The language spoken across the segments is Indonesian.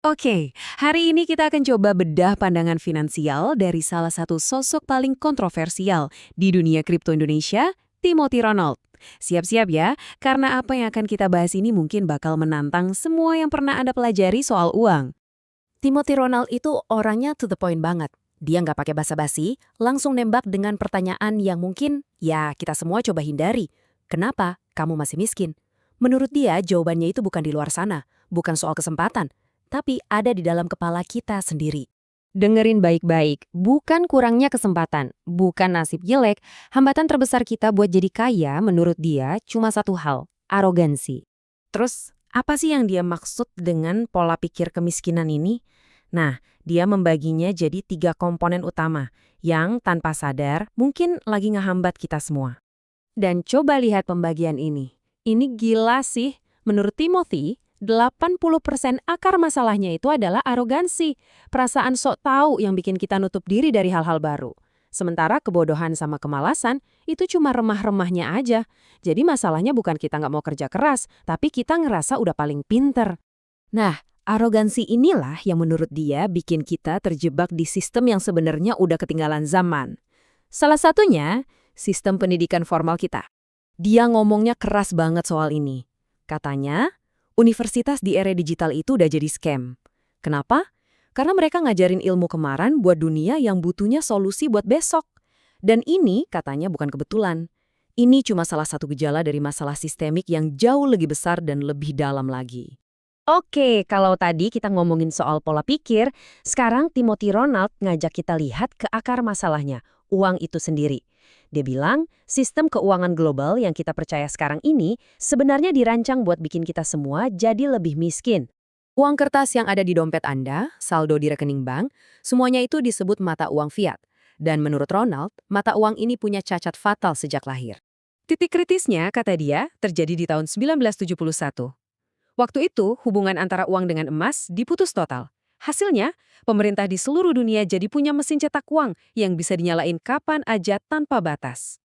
Oke, hari ini kita akan coba bedah pandangan finansial dari salah satu sosok paling kontroversial di dunia kripto Indonesia, Timothy Ronald. Siap-siap ya, karena apa yang akan kita bahas ini mungkin bakal menantang semua yang pernah Anda pelajari soal uang. Timothy Ronald itu orangnya to the point banget. Dia nggak pakai basa-basi, langsung nembak dengan pertanyaan yang mungkin, ya kita semua coba hindari. Kenapa kamu masih miskin? Menurut dia, jawabannya itu bukan di luar sana, bukan soal kesempatan, tapi ada di dalam kepala kita sendiri. Dengerin baik-baik, bukan kurangnya kesempatan, bukan nasib jelek, hambatan terbesar kita buat jadi kaya menurut dia cuma satu hal, arogansi. Terus, apa sih yang dia maksud dengan pola pikir kemiskinan ini? Nah, dia membaginya jadi 3 komponen utama, yang tanpa sadar mungkin lagi ngehambat kita semua. Dan coba lihat pembagian ini. Ini gila sih. Menurut Timothy, 80% akar masalahnya itu adalah arogansi. Perasaan sok tahu yang bikin kita nutup diri dari hal-hal baru. Sementara kebodohan sama kemalasan itu cuma remah-remahnya aja. Jadi masalahnya bukan kita nggak mau kerja keras, tapi kita ngerasa udah paling pinter. Nah, arogansi inilah yang menurut dia bikin kita terjebak di sistem yang sebenarnya udah ketinggalan zaman. Salah satunya, sistem pendidikan formal kita. Dia ngomongnya keras banget soal ini. Katanya, universitas di era digital itu udah jadi scam. Kenapa? Karena mereka ngajarin ilmu kemarin buat dunia yang butuhnya solusi buat besok. Dan ini katanya bukan kebetulan. Ini cuma salah satu gejala dari masalah sistemik yang jauh lebih besar dan lebih dalam lagi. Oke, kalau tadi kita ngomongin soal pola pikir, sekarang Timothy Ronald ngajak kita lihat ke akar masalahnya, uang itu sendiri. Dia bilang, sistem keuangan global yang kita percaya sekarang ini sebenarnya dirancang buat bikin kita semua jadi lebih miskin. Uang kertas yang ada di dompet Anda, saldo di rekening bank, semuanya itu disebut mata uang fiat. Dan menurut Ronald, mata uang ini punya cacat fatal sejak lahir. Titik kritisnya, kata dia, terjadi di tahun 1971. Waktu itu, hubungan antara uang dengan emas diputus total. Hasilnya, pemerintah di seluruh dunia jadi punya mesin cetak uang yang bisa dinyalain kapan aja tanpa batas.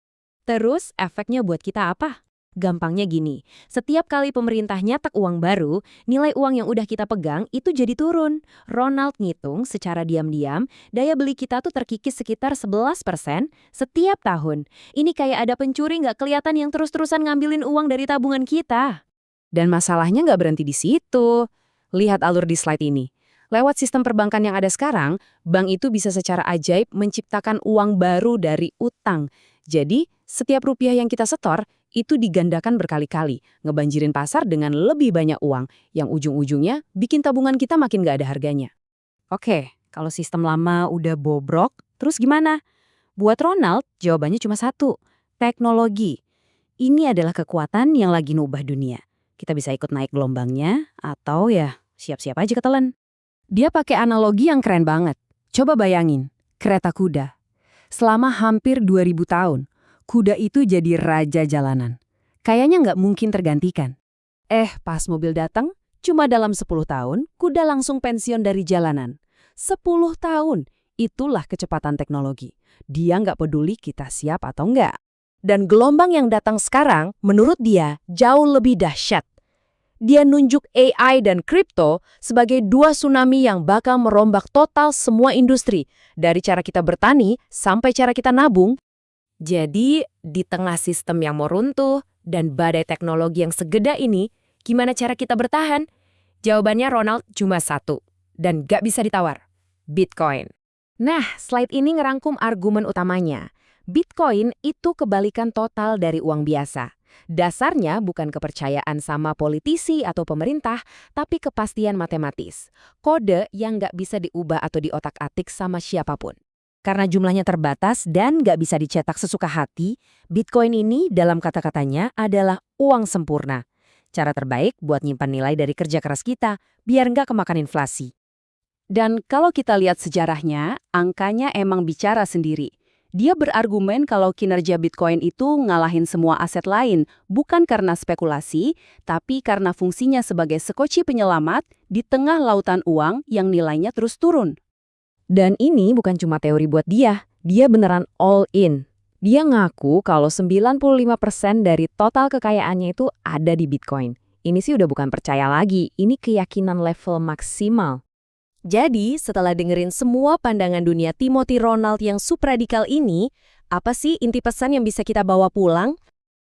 Terus, efeknya buat kita apa? Gampangnya gini, setiap kali pemerintah nyetak uang baru, nilai uang yang udah kita pegang itu jadi turun. Ronald ngitung secara diam-diam, daya beli kita tuh terkikis sekitar 11% setiap tahun. Ini kayak ada pencuri nggak kelihatan yang terus-terusan ngambilin uang dari tabungan kita. Dan masalahnya nggak berhenti di situ. Lihat alur di slide ini. Lewat sistem perbankan yang ada sekarang, bank itu bisa secara ajaib menciptakan uang baru dari utang. Jadi, setiap rupiah yang kita setor, itu digandakan berkali-kali, ngebanjirin pasar dengan lebih banyak uang, yang ujung-ujungnya bikin tabungan kita makin nggak ada harganya. Oke, kalau sistem lama udah bobrok, terus gimana? Buat Ronald, jawabannya cuma satu, teknologi. Ini adalah kekuatan yang lagi nubah dunia. Kita bisa ikut naik gelombangnya, atau ya siap-siap aja ketelan. Dia pakai analogi yang keren banget. Coba bayangin, kereta kuda. Selama hampir 2000 tahun, kuda itu jadi raja jalanan. Kayaknya nggak mungkin tergantikan. Pas mobil datang, cuma dalam 10 tahun, kuda langsung pensiun dari jalanan. 10 tahun, itulah kecepatan teknologi. Dia nggak peduli kita siap atau nggak. Dan gelombang yang datang sekarang, menurut dia, jauh lebih dahsyat. Dia nunjuk AI dan kripto sebagai 2 tsunami yang bakal merombak total semua industri, dari cara kita bertani sampai cara kita nabung. Jadi, di tengah sistem yang mau runtuh dan badai teknologi yang segeda ini, gimana cara kita bertahan? Jawabannya Ronald cuma satu, dan gak bisa ditawar. Bitcoin. Nah, slide ini ngerangkum argumen utamanya. Bitcoin itu kebalikan total dari uang biasa. Dasarnya bukan kepercayaan sama politisi atau pemerintah, tapi kepastian matematis. Kode yang nggak bisa diubah atau diotak-atik sama siapapun. Karena jumlahnya terbatas dan nggak bisa dicetak sesuka hati, Bitcoin ini dalam kata-katanya adalah uang sempurna. Cara terbaik buat nyimpan nilai dari kerja keras kita, biar nggak kemakan inflasi. Dan kalau kita lihat sejarahnya, angkanya emang bicara sendiri. Dia berargumen kalau kinerja Bitcoin itu ngalahin semua aset lain, bukan karena spekulasi, tapi karena fungsinya sebagai sekoci penyelamat di tengah lautan uang yang nilainya terus turun. Dan ini bukan cuma teori buat dia beneran all in. Dia ngaku kalau 95% dari total kekayaannya itu ada di Bitcoin. Ini sih udah bukan percaya lagi, ini keyakinan level maksimal. Jadi, setelah dengerin semua pandangan dunia Timothy Ronald yang subradikal ini, apa sih inti pesan yang bisa kita bawa pulang?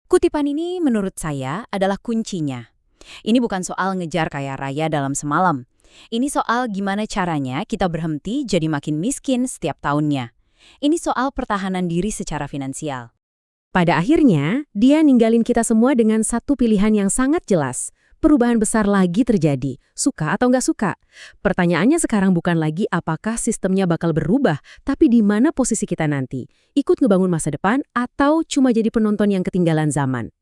Kutipan ini menurut saya adalah kuncinya. Ini bukan soal ngejar kaya raya dalam semalam. Ini soal gimana caranya kita berhenti jadi makin miskin setiap tahunnya. Ini soal pertahanan diri secara finansial. Pada akhirnya, dia ninggalin kita semua dengan satu pilihan yang sangat jelas. Perubahan besar lagi terjadi, suka atau nggak suka. Pertanyaannya sekarang bukan lagi apakah sistemnya bakal berubah, tapi di mana posisi kita nanti. Ikut ngebangun masa depan atau cuma jadi penonton yang ketinggalan zaman.